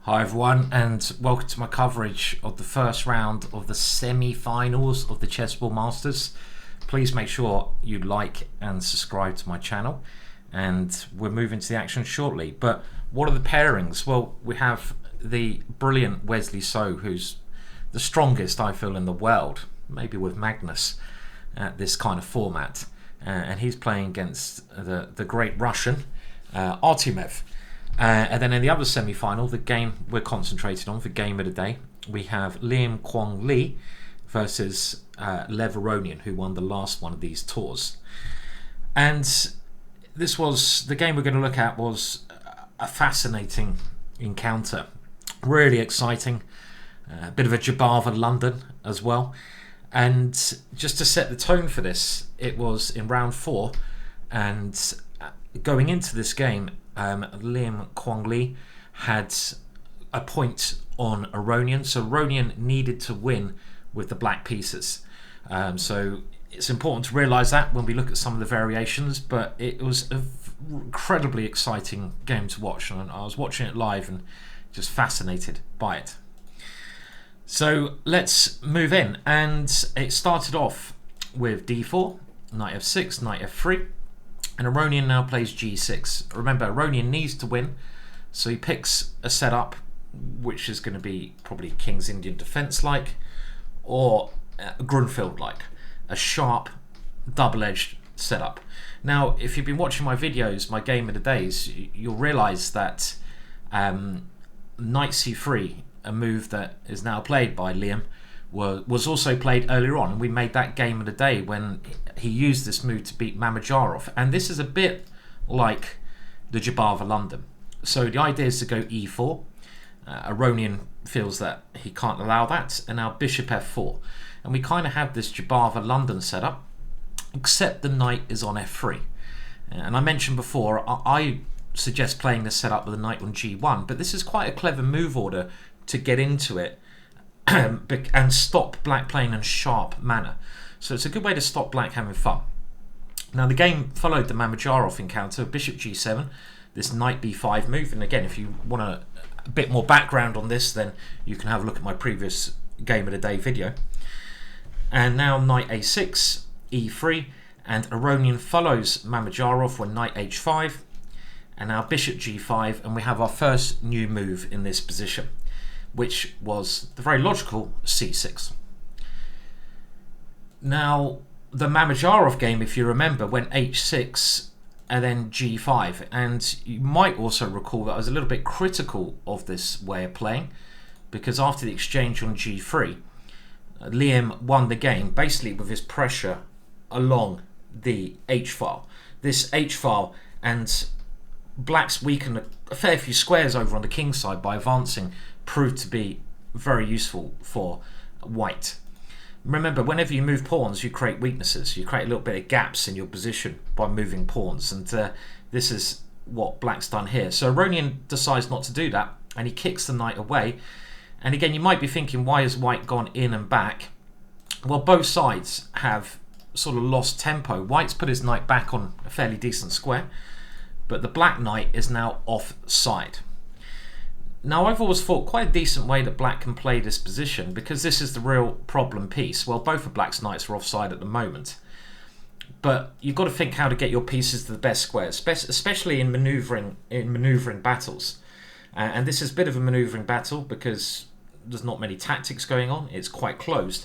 Hi everyone, and welcome to my coverage of the first round of the semi-finals of the Chessable Masters. Please make sure you like and subscribe to my channel, and we're moving to the action shortly. But what are the pairings? Well, we have the brilliant Wesley So, who's the strongest I feel in the world, maybe with Magnus, at this kind of format, and he's playing against the great Russian Artemiev. And then in the other semi-final, the game we're concentrating on, the game of the day, we have Liam Kwong Lee versus Lev Aronian, who won the last one of these tours. And this was, the game we're going to look at was a fascinating encounter. Really exciting. A bit of a Jobava London as well. And just to set the tone for this, it was in round 4, and going into this game, Liam Kwong Lee had a point on Aronian, so Aronian needed to win with the black pieces. So it's important to realise that when we look at some of the variations, but it was an incredibly exciting game to watch, and I was watching it live and just fascinated by it. So let's move in, and it started off with d4, knight f6, knight f3. And Aronian now plays g6. Remember, Aronian needs to win, so he picks a setup which is going to be probably King's Indian defence-like, or Grunfeld-like, a sharp, double-edged setup. Now, if you've been watching my videos, my game of the days, you'll realise that knight c3, a move that is now played by Liam, was also played earlier on, and we made that game of the day when he used this move to beat Mamedyarov. And this is a bit like the Jobava London. So the idea is to go e4. Aronian feels that he can't allow that, and now bishop f4. And we kind of have this Jobava London setup, except the knight is on f3. And I mentioned before, I suggest playing this setup with the knight on g1, but this is quite a clever move order to get into it and stop black playing in sharp manner. So it's a good way to stop black having fun. Now the game followed the Mamedyarov encounter, bishop g7, this knight b5 move, and again, if you want a bit more background on this, then you can have a look at my previous game of the day video. And now knight a6, e3, and Aronian follows Mamedyarov with knight h5, and now bishop g5, and we have our first new move in this position, which was the very logical c6. Now, the Mamedyarov game, if you remember, went h6 and then g5, and you might also recall that I was a little bit critical of this way of playing, because after the exchange on g3, Liam won the game basically with his pressure along the h-file. This h-file, and black's weakened a fair few squares over on the king side by advancing, proved to be very useful for white. Remember, whenever you move pawns, you create weaknesses. You create a little bit of gaps in your position by moving pawns, and this is what black's done here. So Aronian decides not to do that, and he kicks the knight away. And again, you might be thinking, why has white gone in and back? Well, both sides have sort of lost tempo. White's put his knight back on a fairly decent square, but the black knight is now offside. Now, I've always thought quite a decent way that black can play this position, because this is the real problem piece. Well, both of black's knights are offside at the moment, but you've got to think how to get your pieces to the best squares, especially in manoeuvring battles. And this is a bit of a manoeuvring battle because there's not many tactics going on. It's quite closed,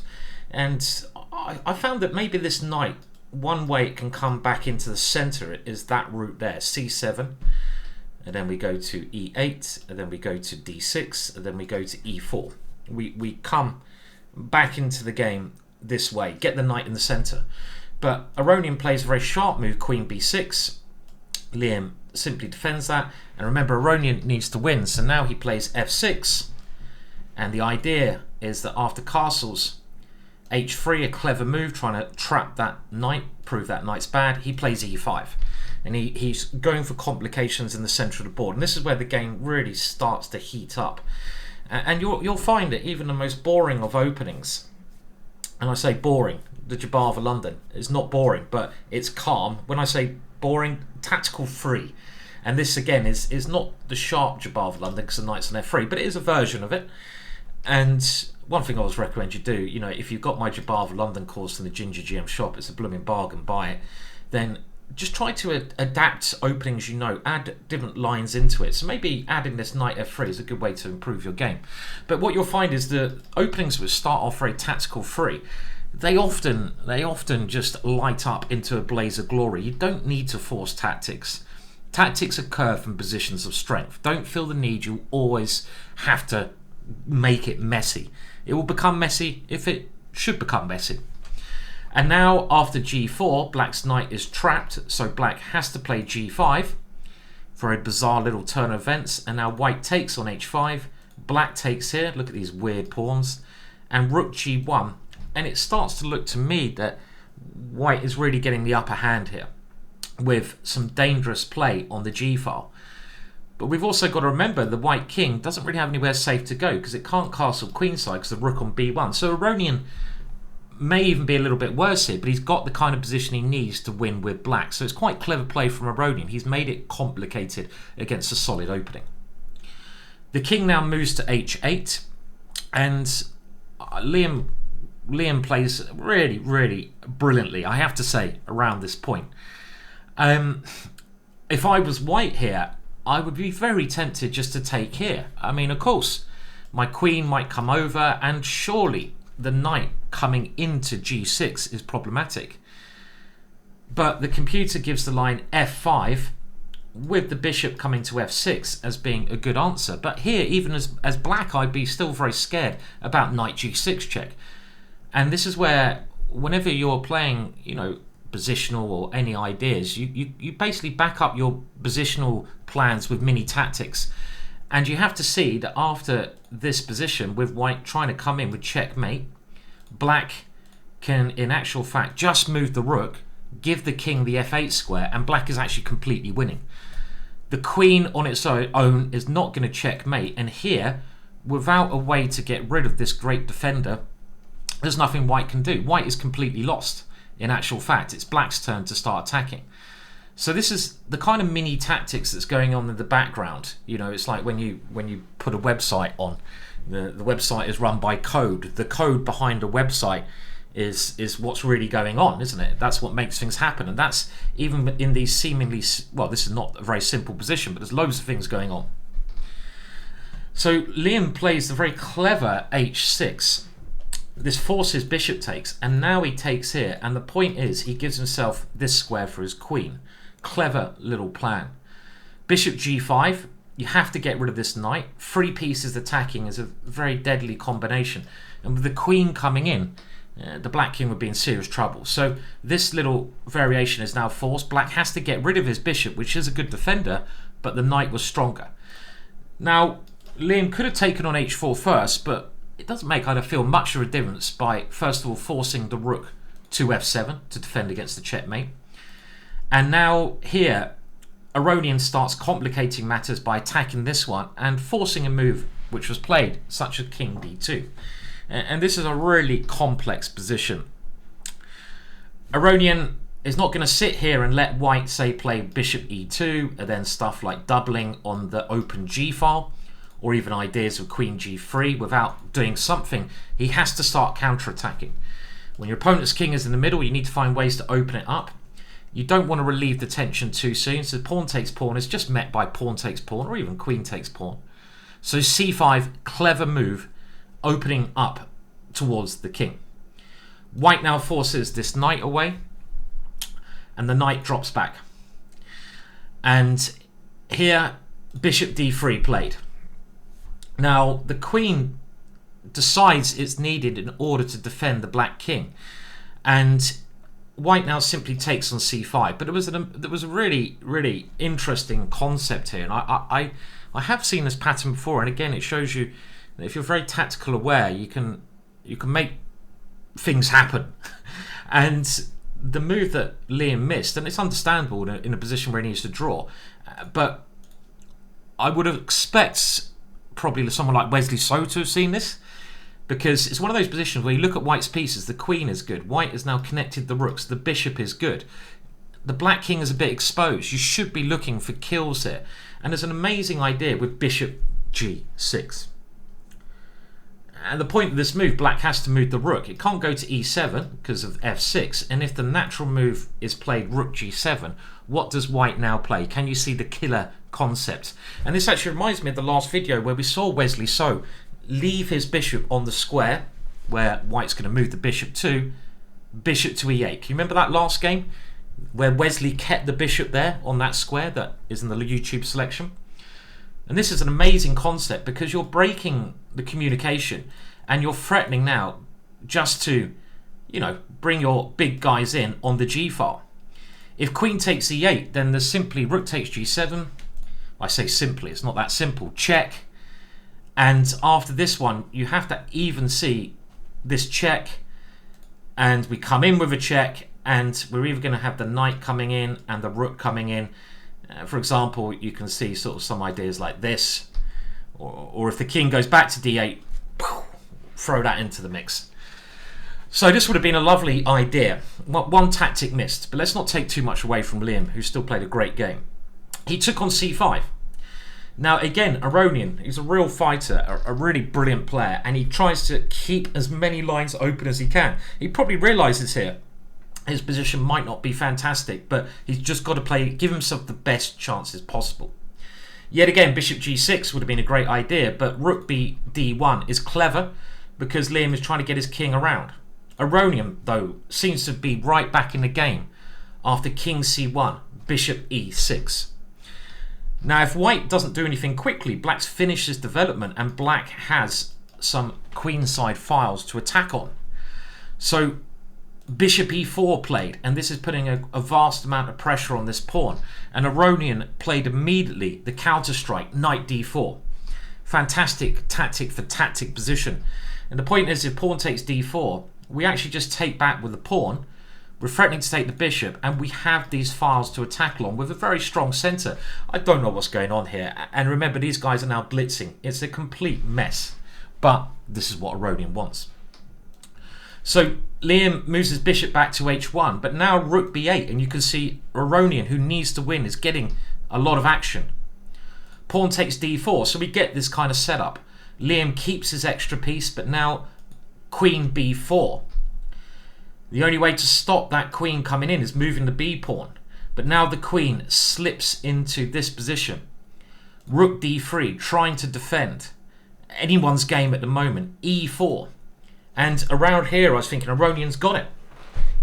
and I found that maybe this knight, one way it can come back into the center is that route there, c7. And then we go to e8, and then we go to d6, and then we go to e4. We come back into the game this way, get the knight in the center. But Aronian plays a very sharp move, queen b6. Liam simply defends that. And remember, Aronian needs to win, so now he plays f6. And the idea is that after castles, h3, a clever move, trying to trap that knight, prove that knight's bad, he plays e5. And he's going for complications in the center of the board. And this is where the game really starts to heat up. And you'll find it, even the most boring of openings, and I say boring, the Jobava London is not boring, but it's calm. When I say boring, tactical free. And this again is not the sharp Jobava London because the knight's on f3, but it is a version of it. And one thing I always recommend you do, you know, if you've got my Jobava London course in the GingerGM shop, it's a blooming bargain, buy it. Then just try to adapt openings, you know, add different lines into it. So maybe adding this knight f3 is a good way to improve your game. But what you'll find is the openings which start off very tactical free, they often just light up into a blaze of glory. You don't need to force tactics. Tactics occur from positions of strength. Don't feel the need you always have to make it messy. It will become messy if it should become messy. And now after g4, black's knight is trapped, so black has to play g5 for a bizarre little turn of events. And now white takes on h5, black takes here, look at these weird pawns, and rook g1. And it starts to look to me that white is really getting the upper hand here with some dangerous play on the g file. But we've also got to remember the white king doesn't really have anywhere safe to go because it can't castle queenside because the rook on b1. So Aronian may even be a little bit worse here, but he's got the kind of position he needs to win with black. So it's quite clever play from Aronian. He's made it complicated against a solid opening. The king now moves to h8, and Liam plays really, really brilliantly, I have to say, around this point. If I was white here, I would be very tempted just to take here. I mean, of course, my queen might come over, and surely the knight coming into g6 is problematic. But the computer gives the line f5 with the bishop coming to f6 as being a good answer. But here, even as black, I'd be still very scared about knight g6 check. And this is where, whenever you're playing, you know, positional or any ideas, you basically back up your positional plans with mini tactics. And you have to see that after this position, with white trying to come in with checkmate, black can, in actual fact, just move the rook, give the king the f8 square, and black is actually completely winning. The queen on its own is not going to checkmate, and here, without a way to get rid of this great defender, there's nothing white can do. White is completely lost. In actual fact, it's black's turn to start attacking. So this is the kind of mini tactics that's going on in the background. You know, it's like when you put a website on, the website is run by code. The code behind a website is what's really going on, isn't it? That's what makes things happen. And that's even in these seemingly, well, this is not a very simple position, but there's loads of things going on. So Liam plays the very clever h6. This forces bishop takes, and now he takes here, and the point is he gives himself this square for his queen. Clever little plan. Bishop g5, you have to get rid of this knight. 3 pieces attacking is a very deadly combination, and with the queen coming in, the black king would be in serious trouble. So this little variation is now forced. Black has to get rid of his bishop, which is a good defender, but the knight was stronger. Now Liam could have taken on h4 first, but it doesn't make, I feel, much of a difference by, first of all, forcing the rook to f7 to defend against the checkmate. And now here, Aronian starts complicating matters by attacking this one and forcing a move which was played, such as king d2. And this is a really complex position. Aronian is not going to sit here and let white, say, play bishop e2, and then stuff like doubling on the open g file, or even ideas of queen g3 without doing something. He has to start counter-attacking. When your opponent's king is in the middle, you need to find ways to open it up. You don't want to relieve the tension too soon, so pawn takes pawn is just met by pawn takes pawn, or even queen takes pawn. So c5, clever move, opening up towards the king. White now forces this knight away, and the knight drops back. And here, bishop d3 played. Now, the queen decides it's needed in order to defend the black king, and white now simply takes on c5. But there was a really, really interesting concept here, and I have seen this pattern before, and again, it shows you that if you're very tactical aware, you can make things happen. And the move that Liam missed, and it's understandable in a position where he needs to draw, but I would expect probably someone like Wesley So to have seen this, because it's one of those positions where you look at white's pieces, the queen is good, white has now connected the rooks, the bishop is good. the black king is a bit exposed. You should be looking for kills here. And there's an amazing idea with bishop g6. And the point of this move, black has to move the rook. It can't go to e7 because of f6. And if the natural move is played rook g7, what does white now play? Can you see the killer concept? And this actually reminds me of the last video where we saw Wesley So leave his bishop on the square, where white's going to move the bishop to e8. Can you remember that last game where Wesley kept the bishop there on that square that is in the YouTube selection? And this is an amazing concept because you're breaking the communication and you're threatening now just to, you know, bring your big guys in on the g file. If queen takes e8, then there's simply rook takes g7. I say simply, it's not that simple. Check. And after this one, you have to even see this check, and we come in with a check, and we're either going to have the knight coming in and the rook coming in. For example, you can see sort of some ideas like this, or if the king goes back to d8, throw that into the mix. So this would have been a lovely idea. One tactic missed, but let's not take too much away from Liam, who still played a great game. He took on c5. Now again, Aronian, he's a real fighter, a really brilliant player, and he tries to keep as many lines open as he can. He probably realises here his position might not be fantastic, but he's just got to give himself the best chances possible. Yet again, bishop g6 would have been a great idea, but rook b d1 is clever because Liam is trying to get his king around. Aronian, though, seems to be right back in the game after king c1, bishop e6. Now, if white doesn't do anything quickly, black's finished his development and black has some queenside files to attack on. So bishop e4 played, and this is putting a vast amount of pressure on this pawn. And Aronian played immediately the counter strike, knight d4. Fantastic tactic for tactic position. And the point is, if pawn takes d4, we actually just take back with the pawn. We're threatening to take the bishop, and we have these files to attack along with a very strong centre. I don't know what's going on here. And remember, these guys are now blitzing. It's a complete mess. But this is what Aronian wants. So Liam moves his bishop back to h1, but now rook b8, and you can see Aronian, who needs to win, is getting a lot of action. Pawn takes d4, so we get this kind of setup. Liam keeps his extra piece, but now queen b4. The only way to stop that queen coming in is moving the b pawn, but now the queen slips into this position. Rook d3, trying to defend. Anyone's game at the moment. e4. And around here, I was thinking Aronian's got it.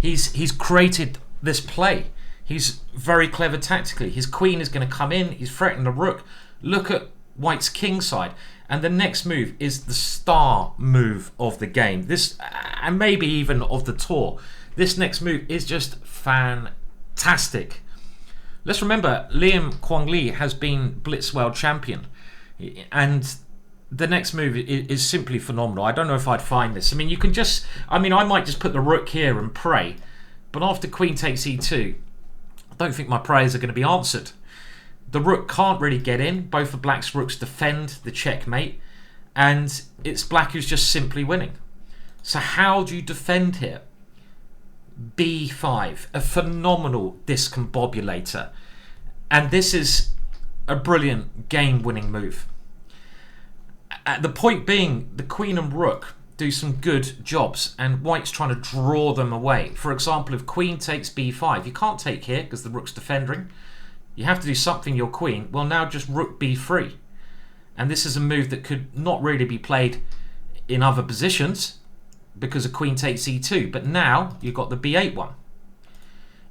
He's created this play. He's very clever tactically. His queen is going to come in. He's threatening the rook. Look at white's king side. And the next move is the star move of the game. This, and maybe even of the tour. This next move is just fantastic. Let's remember, Liam Kwong-Lee has been Blitz World Champion. And the next move is simply phenomenal. I don't know if I'd find this. I mean, you can just... I mean, I might just put the rook here and pray. But after queen takes e2, I don't think my prayers are going to be answered. The rook can't really get in. Both of black's rooks defend the checkmate. And it's black who's just simply winning. So how do you defend here? b5, a phenomenal discombobulator. And this is a brilliant game-winning move. The point being, the queen and rook do some good jobs, and white's trying to draw them away. For example, if queen takes b5, you can't take here because the rook's defending. You have to do something your queen. Well, now just rook b3. And this is a move that could not really be played in other positions because a queen takes e2. But now you've got the b8 one.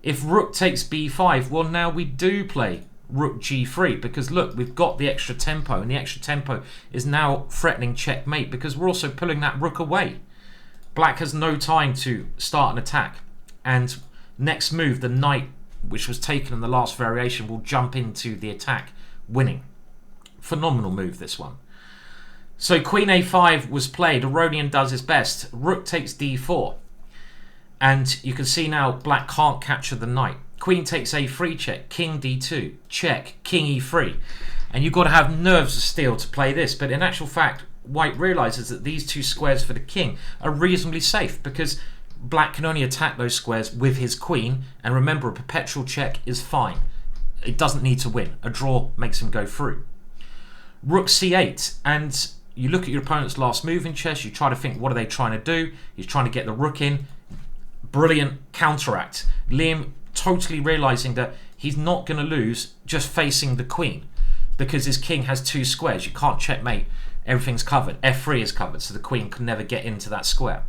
If rook takes b5, well, now we do play rook g3 because look, we've got the extra tempo, and the extra tempo is now threatening checkmate because we're also pulling that rook away. Black has no time to start an attack, and next move, the knight, which was taken in the last variation, will jump into the attack, winning. Phenomenal move, this one. So queen a5 was played. Aronian does his best. Rook takes d4, and you can see now black can't capture the knight. Queen takes a3 check, king d2, check, king e3. And you've got to have nerves of steel to play this. But in actual fact, white realises that these two squares for the king are reasonably safe because black can only attack those squares with his queen, and remember, a perpetual check is fine. It doesn't need to win. A draw makes him go through. Rook c8, and you look at your opponent's last move in chess, you try to think, what are they trying to do? He's trying to get the rook in. Brilliant counteract. Liam totally realizing that he's not going to lose just facing the queen, because his king has 2 squares. You can't checkmate. Everything's covered. f3 is covered, so the queen can never get into that square.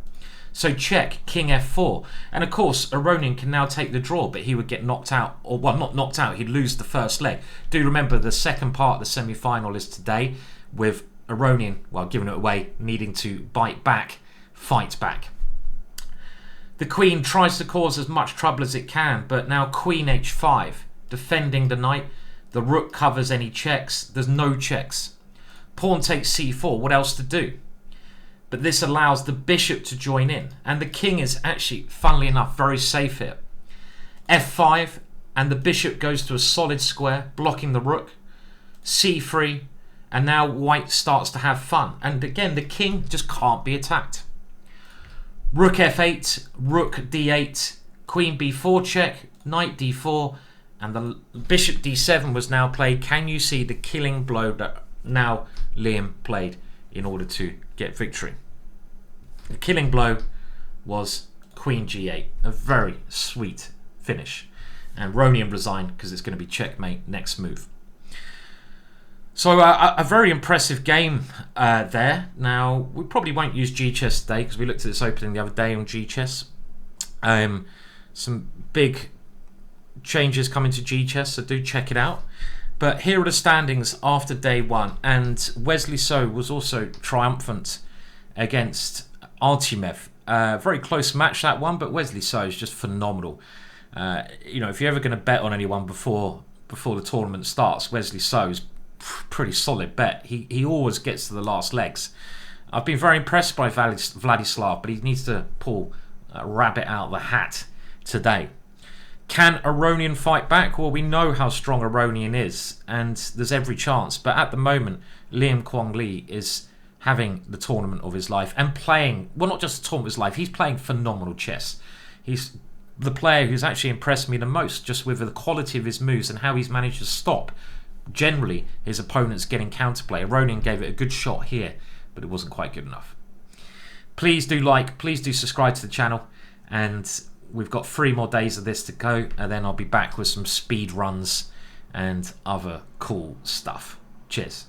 So check, king f4. And of course, Aronian can now take the draw, but he would get knocked out, or well, not knocked out, he'd lose the first leg. Do remember, the second part of the semi-final is today, with Aronian, well, giving it away, needing to bite back, fight back. The queen tries to cause as much trouble as it can, but now queen h5, defending the knight. The rook covers any checks. There's no checks. Pawn takes c4. What else to do? But this allows the bishop to join in. And the king is actually, funnily enough, very safe here. f5, and the bishop goes to a solid square, blocking the rook. c3, and now white starts to have fun. And again, the king just can't be attacked. Rook f8, rook d8, queen b4 check, knight d4, and the bishop d7 was now played. Can you see the killing blow that now Liam played in order to get victory? The killing blow was queen g8, a very sweet finish. And Aronian resigned because it's going to be checkmate next move. So a very impressive game there. Now, we probably won't use G-Chess today because we looked at this opening the other day on G-Chess. Some big changes coming to G-Chess, so do check it out. But here are the standings after day 1. And Wesley So was also triumphant against Artemiev. Very close match, that one, but Wesley So is just phenomenal. You know, if you're ever going to bet on anyone before the tournament starts, Wesley So is pretty solid bet. He always gets to the last legs. I've been very impressed by Vladislav, but he needs to pull a rabbit out of the hat today. Can Aronian fight back? Well, we know how strong Aronian is, and there's every chance. But at the moment, Liam Kwong Lee is having the tournament of his life and playing, well, not just the tournament of his life, he's playing phenomenal chess. He's the player who's actually impressed me the most, just with the quality of his moves and how he's managed to stop generally his opponents getting counterplay. Aronian gave it a good shot here, but it wasn't quite good enough. Please do like, please do subscribe to the channel, and we've got 3 more days of this to go, and then I'll be back with some speed runs and other cool stuff. Cheers.